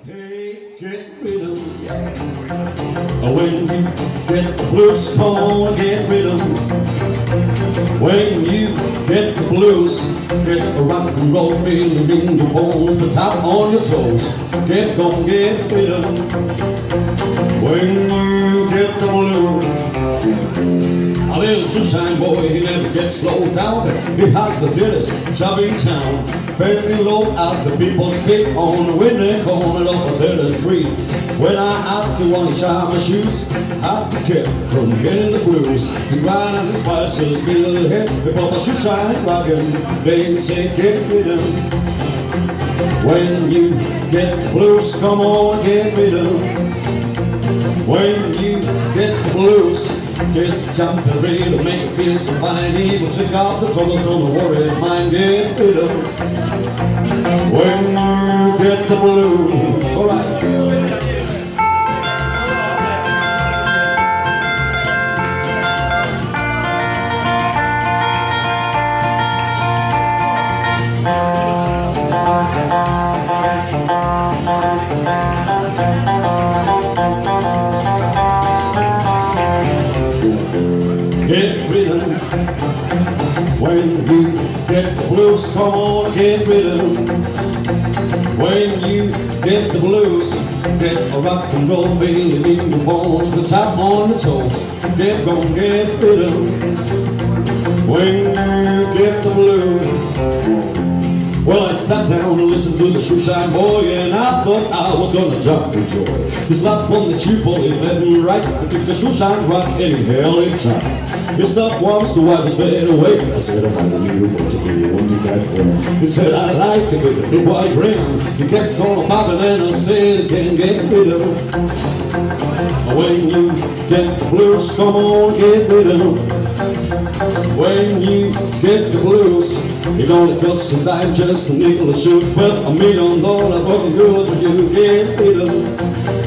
Hey, get rid of when you get the blues, come on, get rid of when you get the blues, get the rock and roll feeling in your bones, the top on your toes, get rid of when you get the blues. A little shoeshine boy, he never gets slowed down. He has the dearest job in town. Bending low out the people's feet on the windy corner of the 33. When I asked the one to shine my shoes, how to keep from getting the blues. He grind on his bicycle's middle of the head before my shoeshine rockin'. They say get rid of when you get the blues, come on, get rid of when you get the blues. Just jump the rail to make it feel so fine. Evil check out the colors, don't worry, mind, get rid of when you get the blues. Alright. Get rid of when you get the blues, come on, get rid of when you get the blues, get a rock and roll feeling in your bones, the top on the toes, get rid of when you get the blues. Well, I sat down and listened to the shoeshine boy, and I thought I was gonna jump for joy. He slapped on the cheap ball, he led me right, and took the shoeshine rock and he held it tight. He stopped once to wipe his head away. I said, I wanna you what to do when you get there. He said, I like it with a big white rim. He kept on popping and I said, again, get rid of when you get the blues, come on, get rid of when you get the blues. It only costs a dime, just a nickel a shoot, but $1 million fucking good for you. Get rid of